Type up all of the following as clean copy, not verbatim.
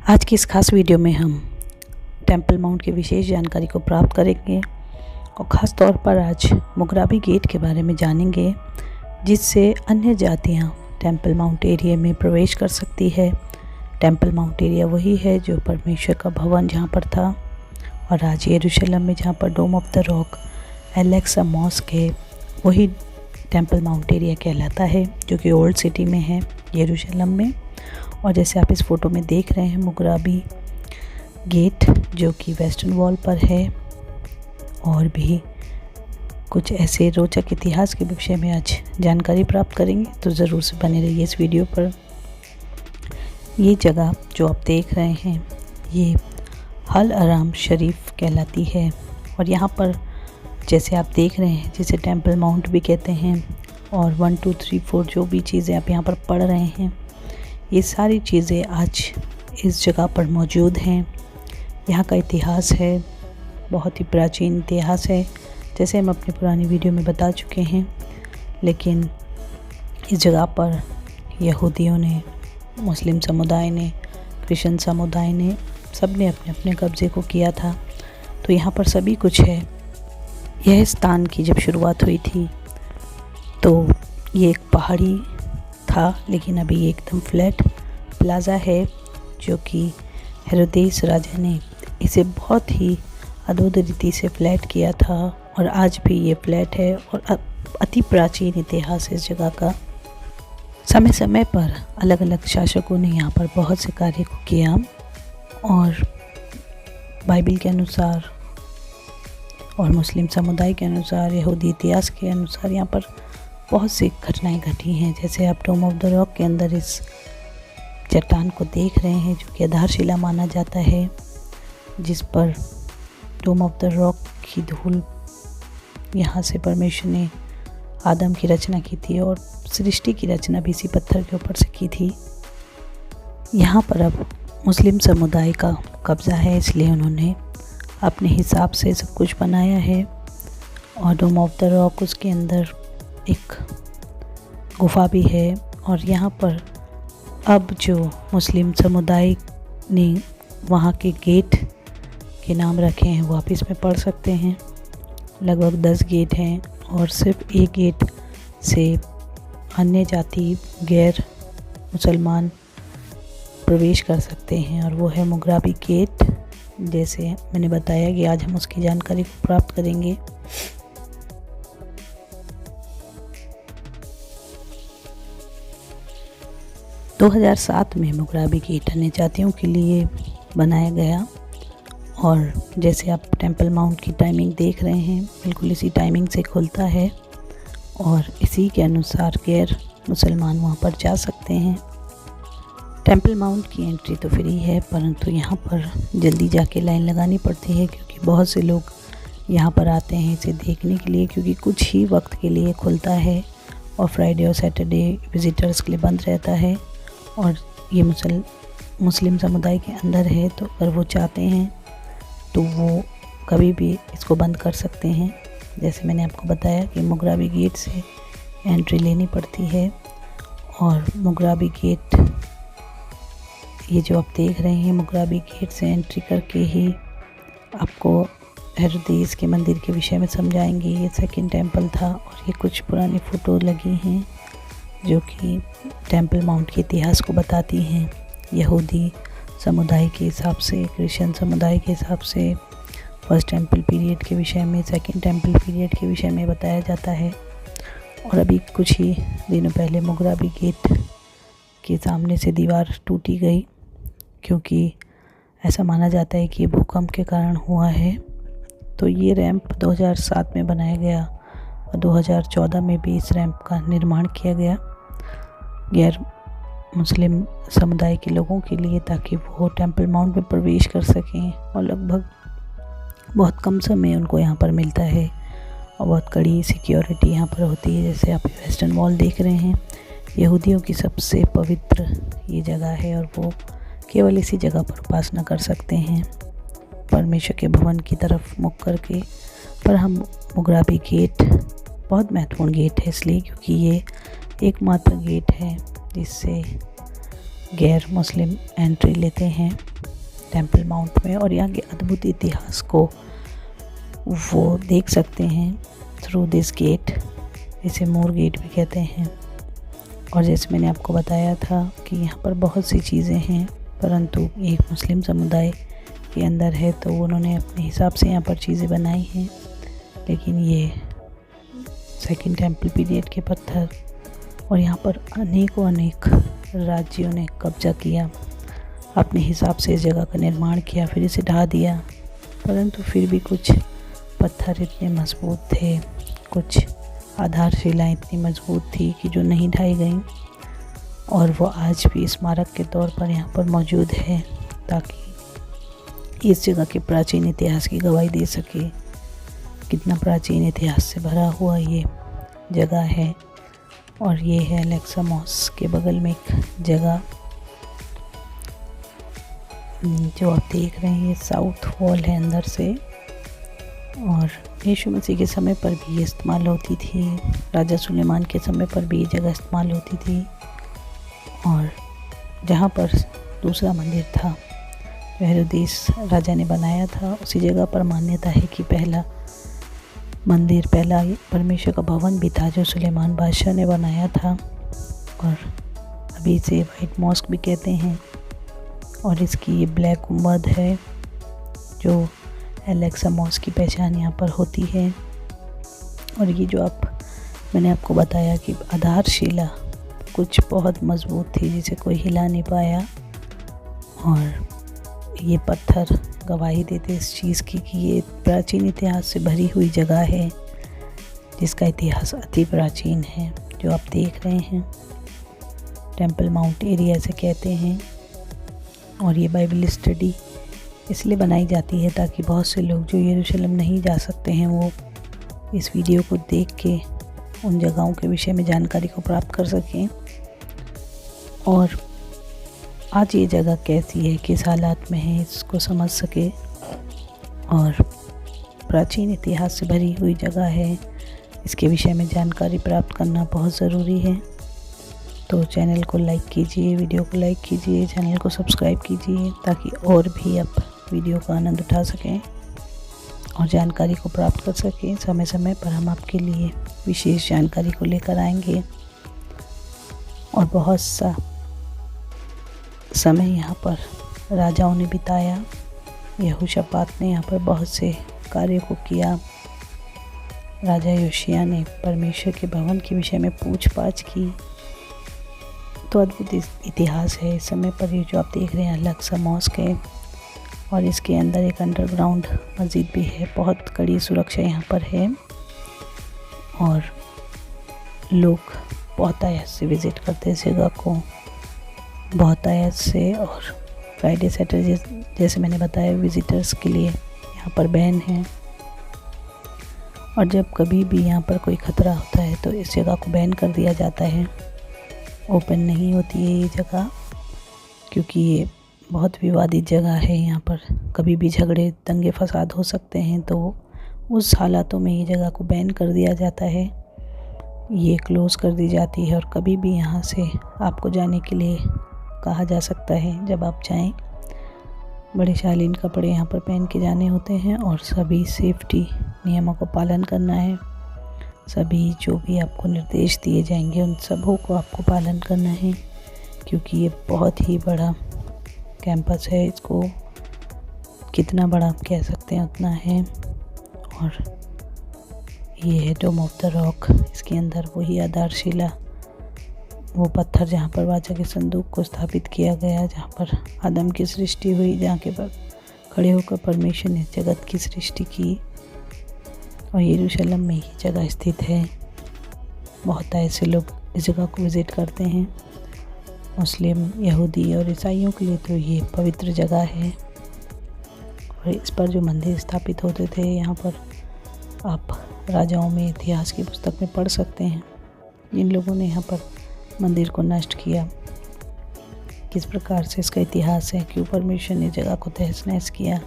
आज की इस खास वीडियो में हम टेंपल माउंट की विशेष जानकारी को प्राप्त करेंगे और ख़ास तौर पर आज मुगराबी गेट के बारे में जानेंगे, जिससे अन्य जातियां टेंपल माउंट एरिया में प्रवेश कर सकती है। टेंपल माउंट एरिया वही है जो परमेश्वर का भवन जहां पर था, और आज यरूशलेम में जहां पर dome of the rock Al-Aqsa mosque है, वही टेंपल माउंट एरिया कहलाता है, जो कि ओल्ड सिटी में है यरूशलेम में। और जैसे आप इस फ़ोटो में देख रहे हैं, मुगराबी गेट जो कि वेस्टर्न वॉल पर है, और भी कुछ ऐसे रोचक इतिहास के विषय में आज जानकारी प्राप्त करेंगे, तो ज़रूर से बने रहिए इस वीडियो पर। ये जगह जो आप देख रहे हैं, ये अल हराम शरीफ कहलाती है, और यहाँ पर जैसे आप देख रहे हैं, जिसे टेंपल माउंट भी कहते हैं, और 1 2 3 4 जो भी चीज़ें आप यहाँ पर पढ़ रहे हैं, ये सारी चीज़ें आज इस जगह पर मौजूद हैं। यहाँ का इतिहास है, बहुत ही प्राचीन इतिहास है, जैसे हम अपनी पुरानी वीडियो में बता चुके हैं। लेकिन इस जगह पर यहूदियों ने, मुस्लिम समुदाय ने, क्रिश्चियन समुदाय ने, सब ने अपने अपने कब्ज़े को किया था, तो यहाँ पर सभी कुछ है। यह स्थान की जब शुरुआत हुई थी तो ये एक पहाड़ी था, लेकिन अभी एकदम फ्लैट प्लाज़ा है, जो कि हेरोदेस राजा ने इसे बहुत ही अद्भुत रीति से फ्लैट किया था, और आज भी ये फ्लैट है। और अति प्राचीन इतिहास है इस जगह का। समय समय पर अलग अलग शासकों ने यहाँ पर बहुत से कार्य को किया, और बाइबल के अनुसार और मुस्लिम समुदाय के अनुसार, यहूदी इतिहास के अनुसार यहाँ पर बहुत सी घटनाएं घटी हैं। जैसे आप डोम ऑफ द रॉक के अंदर इस चट्टान को देख रहे हैं, जो कि आधारशिला माना जाता है, जिस पर डोम ऑफ द रॉक की धूल, यहाँ से परमेश्वर ने आदम की रचना की थी, और सृष्टि की रचना भी इसी पत्थर के ऊपर से की थी। यहाँ पर अब मुस्लिम समुदाय का कब्ज़ा है, इसलिए उन्होंने अपने हिसाब से सब कुछ बनाया है। और डोम ऑफ द रॉक, उसके अंदर एक गुफा भी है, और यहाँ पर अब जो मुस्लिम समुदाय ने वहाँ के गेट के नाम रखे हैं, वो आप इसमें पढ़ सकते हैं। लगभग 10 गेट हैं, और सिर्फ एक गेट से अन्य जाति, गैर मुसलमान प्रवेश कर सकते हैं, और वो है मुगराबी गेट। जैसे मैंने बताया कि आज हम उसकी जानकारी को प्राप्त करेंगे। दो 2007 में मुगराबी गेट अन्य जातियों के लिए बनाया गया, और जैसे आप टेंपल माउंट की टाइमिंग देख रहे हैं, बिल्कुल इसी टाइमिंग से खुलता है, और इसी के अनुसार गैर मुसलमान वहां पर जा सकते हैं। टेंपल माउंट की एंट्री तो फ्री है, परंतु यहाँ पर जल्दी जाके लाइन लगानी पड़ती है, क्योंकि बहुत से लोग यहाँ पर आते हैं इसे देखने के लिए, क्योंकि कुछ ही वक्त के लिए खुलता है, और फ्राइडे और सैटरडे विज़िटर्स के लिए बंद रहता है। और ये मुस्लिम समुदाय के अंदर है, तो अगर वो चाहते हैं तो वो कभी भी इसको बंद कर सकते हैं। जैसे मैंने आपको बताया कि मुगराबी गेट से एंट्री लेनी पड़ती है, और मुगराबी गेट, ये जो आप देख रहे हैं, मुगराबी गेट से एंट्री करके ही आपको हेरोदेस के मंदिर के विषय में समझाएंगे। ये सेकंड टेंपल था, और ये कुछ पुरानी फ़ोटो लगी हैं जो कि टेंपल माउंट के इतिहास को बताती हैं। यहूदी समुदाय के हिसाब से, क्रिश्चियन समुदाय के हिसाब से फर्स्ट टेंपल पीरियड के विषय में, सेकंड टेंपल पीरियड के विषय में बताया जाता है। और अभी कुछ ही दिनों पहले मुगराबी गेट के सामने से दीवार टूटी गई, क्योंकि ऐसा माना जाता है कि भूकंप के कारण हुआ है। तो ये रैंप 2007 में बनाया गया, और 2014 में भी इस रैंप का निर्माण किया गया गैर मुस्लिम समुदाय के लोगों के लिए, ताकि वो टेंपल माउंट में प्रवेश कर सकें। और लगभग बहुत कम समय उनको यहाँ पर मिलता है, और बहुत कड़ी सिक्योरिटी यहाँ पर होती है। जैसे आप वेस्टर्न वॉल देख रहे हैं, यहूदियों की सबसे पवित्र ये जगह है, और वो केवल इसी जगह पर उपासना कर सकते हैं, परमेश्वर के भवन की तरफ मुख करके। पर हम मुगराबी गेट बहुत महत्वपूर्ण गेट है, इसलिए क्योंकि ये एकमात्र गेट है जिससे गैर मुस्लिम एंट्री लेते हैं टेंपल माउंट में, और यहाँ के अद्भुत इतिहास को वो देख सकते हैं थ्रू दिस गेट। इसे मोर गेट भी कहते हैं। और जैसे मैंने आपको बताया था कि यहाँ पर बहुत सी चीज़ें हैं, परंतु एक मुस्लिम समुदाय के अंदर है तो उन्होंने अपने हिसाब से यहाँ पर चीज़ें बनाई हैं। लेकिन ये सेकंड टेंपल पीरियड के पत्थर, और यहाँ पर अनेक राज्यों ने कब्जा किया, अपने हिसाब से इस जगह का निर्माण किया, फिर इसे ढा दिया। परंतु फिर भी कुछ पत्थर इतने मजबूत थे, कुछ आधारशिलाएँ इतनी मजबूत थी कि जो नहीं ढाई गई, और वो आज भी स्मारक के तौर पर यहाँ पर मौजूद है, ताकि इस जगह के प्राचीन इतिहास की गवाही दे सके। कितना प्राचीन इतिहास से भरा हुआ ये जगह है। और ये है अलेक्सा मॉस्क के बगल में एक जगह जो आप देख रहे हैं, ये साउथ वॉल है अंदर से, और यीशु मसीह के समय पर भी ये इस्तेमाल होती थी, राजा सुलेमान के समय पर भी ये जगह इस्तेमाल होती थी। और जहाँ पर दूसरा मंदिर था जो हेरोदेस राजा ने बनाया था, उसी जगह पर मान्यता है कि पहला मंदिर, पहला परमेश्वर का भवन भी था जो सुलेमान बादशाह ने बनाया था। और अभी इसे वाइट मॉस्क भी कहते हैं। और इसकी ये ब्लैक गुंबद है जो अलेक्सा मॉस्क की पहचान यहाँ पर होती है। और ये जो मैंने आपको बताया कि आधारशिला कुछ बहुत मजबूत थी जिसे कोई हिला नहीं पाया, और ये पत्थर गवाही देते इस चीज़ की कि ये प्राचीन इतिहास से भरी हुई जगह है, जिसका इतिहास अति प्राचीन है। जो आप देख रहे हैं टेंपल माउंट एरिया से कहते हैं। और ये बाइबल स्टडी इसलिए बनाई जाती है ताकि बहुत से लोग जो यरूशलेम नहीं जा सकते हैं वो इस वीडियो को देख के उन जगहों के विषय में जानकारी को प्राप्त कर सकें, और आज ये जगह कैसी है, किस हालात में है, इसको समझ सके। और प्राचीन इतिहास से भरी हुई जगह है, इसके विषय में जानकारी प्राप्त करना बहुत ज़रूरी है। तो चैनल को लाइक कीजिए, वीडियो को लाइक कीजिए, चैनल को सब्सक्राइब कीजिए, ताकि और भी आप वीडियो का आनंद उठा सकें और जानकारी को प्राप्त कर सकें। समय समय पर हम आपके लिए विशेष जानकारी को लेकर आएंगे। और बहुत सा समय यहाँ पर राजाओं ने बिताया। यहोशापात ने यहाँ पर बहुत से कार्यों को किया। राजा योशिया ने परमेश्वर के भवन के विषय में पूछताछ की। तो अद्भुत इतिहास है। इस समय पर ये जो आप देख रहे हैं अलेक्सा मॉस्क है, और इसके अंदर एक अंडरग्राउंड मस्जिद भी है। बहुत कड़ी सुरक्षा यहाँ पर है, और लोग बहुतायत से विज़िट करते हैं इस जगह को, बहुतायत से। और फ्राइडे सैटरडे जैसे मैंने बताया विज़िटर्स के लिए यहाँ पर बैन है। और जब कभी भी यहाँ पर कोई ख़तरा होता है तो इस जगह को बैन कर दिया जाता है, ओपन नहीं होती है ये जगह, क्योंकि ये बहुत विवादित जगह है। यहाँ पर कभी भी झगड़े दंगे फसाद हो सकते हैं, तो उस हालातों में ये जगह को बैन कर दिया जाता है, ये क्लोज़ कर दी जाती है। और कभी भी यहाँ से आपको जाने के लिए कहा जा सकता है। जब आप जाएं, बड़े शालीन कपड़े यहाँ पर पहन के जाने होते हैं, और सभी सेफ्टी नियमों को पालन करना है। सभी जो भी आपको निर्देश दिए जाएंगे उन सबों को आपको पालन करना है, क्योंकि ये बहुत ही बड़ा कैंपस है। इसको कितना बड़ा आप कह सकते हैं उतना है। और ये है डोम ऑफ द रॉक। इसके अंदर वही आधारशिला, वो पत्थर जहाँ पर वाचा के संदूक को स्थापित किया गया, जहाँ पर आदम की सृष्टि हुई, जहाँ के पर खड़े होकर परमेश्वर ने जगत की सृष्टि की। और यरूशलेम में ही जगह स्थित है। बहुत ऐसे लोग इस जगह को विज़िट करते हैं, मुस्लिम, यहूदी और ईसाइयों के लिए तो ये पवित्र जगह है। और इस पर जो मंदिर स्थापित होते थे, यहाँ पर आप राजाओं में इतिहास की पुस्तक में पढ़ सकते हैं जिन लोगों ने यहाँ पर मंदिर को नष्ट किया, किस प्रकार से इसका इतिहास है, क्यों परमेश्वर ने जगह को तहस नहस किया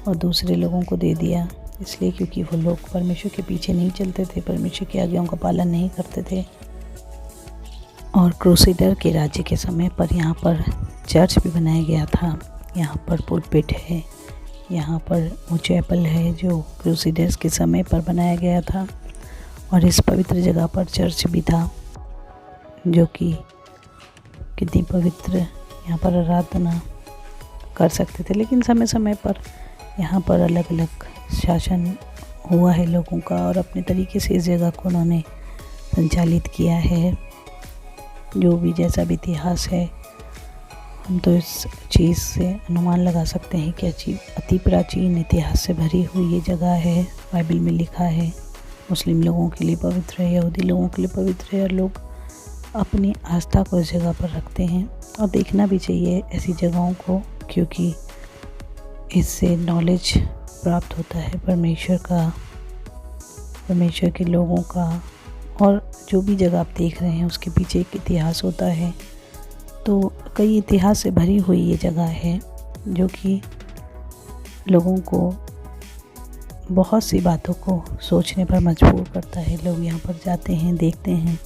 और दूसरे लोगों को दे दिया। इसलिए क्योंकि वो लोग परमेश्वर के पीछे नहीं चलते थे, परमेश्वर की आज्ञाओं का पालन नहीं करते थे। और क्रूसेडर के राज्य के समय पर यहाँ पर चर्च भी बनाया गया था। यहाँ पर पुलपिट है, यहाँ पर वो चैपल है जो क्रूसेडर्स के समय पर बनाया गया था। और इस पवित्र जगह पर चर्च भी था, जो कि कितनी पवित्र, यहाँ पर आराधना कर सकते थे। लेकिन समय समय पर यहाँ पर अलग अलग शासन हुआ है लोगों का, और अपने तरीके से इस जगह को उन्होंने संचालित किया है। जो भी जैसा भी इतिहास है, हम तो इस चीज़ से अनुमान लगा सकते हैं कि अति प्राचीन इतिहास से भरी हुई ये जगह है। बाइबल में लिखा है मुस्लिम लोगों के लिए पवित्र है, यहूदी लोगों के लिए पवित्र है, और लोग अपनी आस्था को इस जगह पर रखते हैं। और देखना भी चाहिए ऐसी जगहों को, क्योंकि इससे नॉलेज प्राप्त होता है परमेश्वर का, परमेश्वर के लोगों का। और जो भी जगह आप देख रहे हैं उसके पीछे एक इतिहास होता है। तो कई इतिहास से भरी हुई ये जगह है, जो कि लोगों को बहुत सी बातों को सोचने पर मजबूर करता है। लोग यहाँ पर जाते हैं, देखते हैं,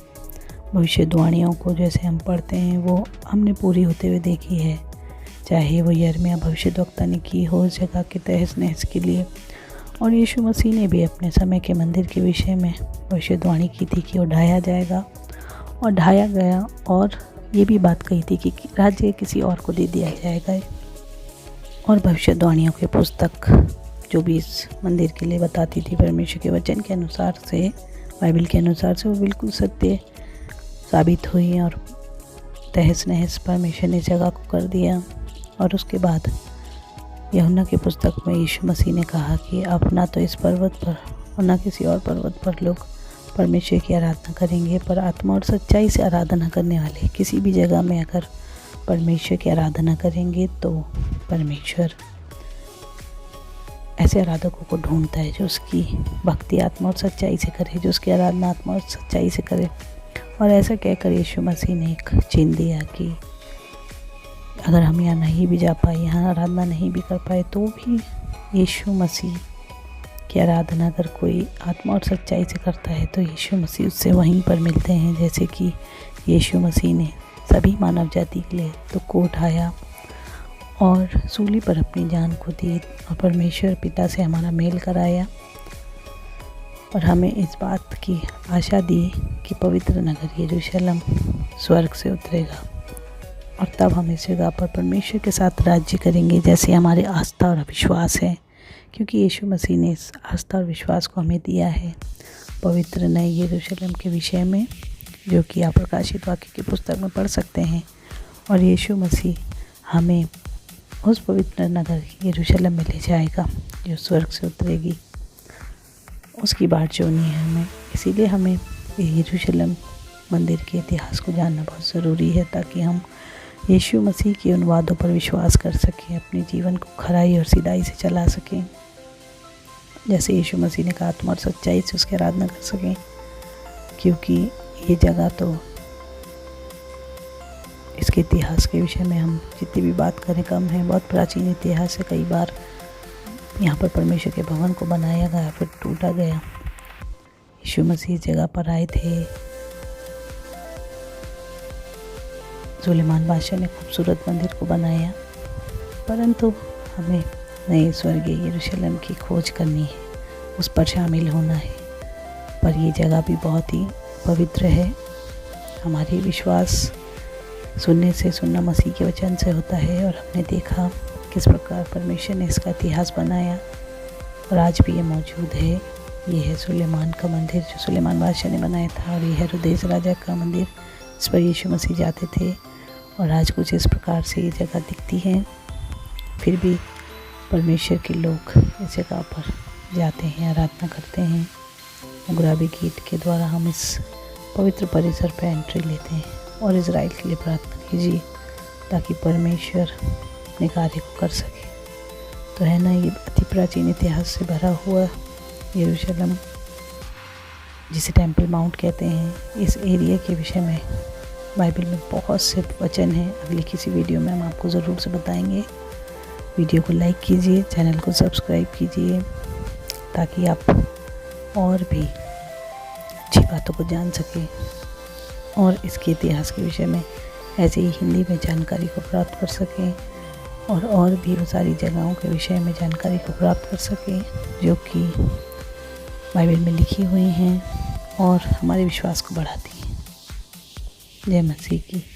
भविष्यवाणियों को जैसे हम पढ़ते हैं वो हमने पूरी होते हुए देखी है। चाहे वो यिर्मयाह भविष्यद्वक्ता ने की हो उस जगह के तहस नहस के लिए, और यीशु मसीह ने भी अपने समय के मंदिर के विषय में भविष्यवाणी की थी कि वो ढाया जाएगा, और ढाया गया। और ये भी बात कही थी कि राज्य किसी और को दे दिया जाएगा। और भविष्यवाणियों की पुस्तक जो भी इस मंदिर के लिए बताती थी परमेश्वर के वचन के अनुसार से, बाइबल के अनुसार से, वो बिल्कुल सत्य साबित हुई। और तहस नहस परमेश्वर ने जगह को कर दिया। और उसके बाद यूहन्ना की पुस्तक में यीशु मसीह ने कहा कि अब ना तो इस पर्वत पर और ना किसी और पर्वत पर लोग परमेश्वर की आराधना करेंगे, पर आत्मा और सच्चाई से आराधना करने वाले किसी भी जगह में अगर परमेश्वर की आराधना करेंगे तो परमेश्वर ऐसे आराधकों को ढूंढता है जो उसकी भक्ति आत्मा और सच्चाई से करे, जो उसकी आराधना आत्मा और सच्चाई से करे। और ऐसा कहकर यीशु मसीह ने एक चिन्ह दिया कि अगर हम यहाँ नहीं भी जा पाए, यहाँ आराधना नहीं भी कर पाए, तो भी यीशु मसीह की आराधना अगर कोई आत्मा और सच्चाई से करता है तो यीशु मसीह उससे वहीं पर मिलते हैं। जैसे कि यीशु मसीह ने सभी मानव जाति के लिए दुख को उठाया और सूली पर अपनी जान को दी, और परमेश्वर पिता से हमारा मेल कराया, और हमें इस बात की आशा दी कि पवित्र नगर यरूशलेम स्वर्ग से उतरेगा, और तब हम इस जगह पर परमेश्वर के साथ राज्य करेंगे, जैसे हमारी आस्था और विश्वास है। क्योंकि यीशु मसीह ने इस आस्था और विश्वास को हमें दिया है पवित्र नए यरूशलेम के विषय में, जो कि आप प्रकाशित वाक्य की पुस्तक में पढ़ सकते हैं। और यीशु मसीह हमें उस पवित्र नगर यरूशलेम में ले जाएगा जो स्वर्ग से उतरेगी, उसकी बाट जोनी है हमें। इसीलिए हमें यरूशलेम मंदिर के इतिहास को जानना बहुत ज़रूरी है, ताकि हम यीशु मसीह के उन वादों पर विश्वास कर सकें, अपने जीवन को खराई और सीधाई से चला सकें, जैसे यीशु मसीह ने कहा, आत्मा और सच्चाई से उसकी आराधना कर सकें। क्योंकि ये जगह तो इसके इतिहास के विषय में हम जितनी भी बात करें कम है। बहुत प्राचीन इतिहास है। कई बार यहाँ पर परमेश्वर के भवन को बनाया गया, फिर टूटा गया। यीशु मसीह इस जगह पर आए थे। सुलेमान बादशाह ने खूबसूरत मंदिर को बनाया, परंतु हमें नए स्वर्गीय यरूशलेम की खोज करनी है, उस पर शामिल होना है। पर ये जगह भी बहुत ही पवित्र है। हमारी विश्वास सुनने से, सुनना मसीह के वचन से होता है, और हमने देखा किस प्रकार परमेश्वर ने इसका इतिहास बनाया, और आज भी ये मौजूद है। ये है सुलेमान का मंदिर जो सुलेमान बादशाह ने बनाया था, और ये है हेरोदेस राजा का मंदिर जिस पर यीशु मसीह जाते थे। और आज कुछ इस प्रकार से ये जगह दिखती है। फिर भी परमेश्वर के लोग इस जगह पर जाते हैं, आराधना करते हैं। मुगराबी गीत के द्वारा हम इस पवित्र परिसर पर एंट्री लेते हैं, और इज़राइल के लिए प्रार्थना कीजिए ताकि परमेश्वर अपने कार्य को कर सके। तो है ना, ये अति प्राचीन इतिहास से भरा हुआ यरूशलेम, जिसे टेम्पल माउंट कहते हैं, इस एरिया के विषय में बाइबल में बहुत से वचन हैं। अगली किसी वीडियो में हम आपको ज़रूर से बताएंगे। वीडियो को लाइक कीजिए, चैनल को सब्सक्राइब कीजिए, ताकि आप और भी अच्छी बातों को जान सकें। और इसके इतिहास के विषय में ऐसे ही हिंदी में जानकारी को प्राप्त कर सकें और भी वो सारी जगहों के विषय में जानकारी को प्राप्त कर सकें जो कि बाइबल में लिखी हुई हैं और हमारे विश्वास को बढ़ाती हैं। जय मसीह की।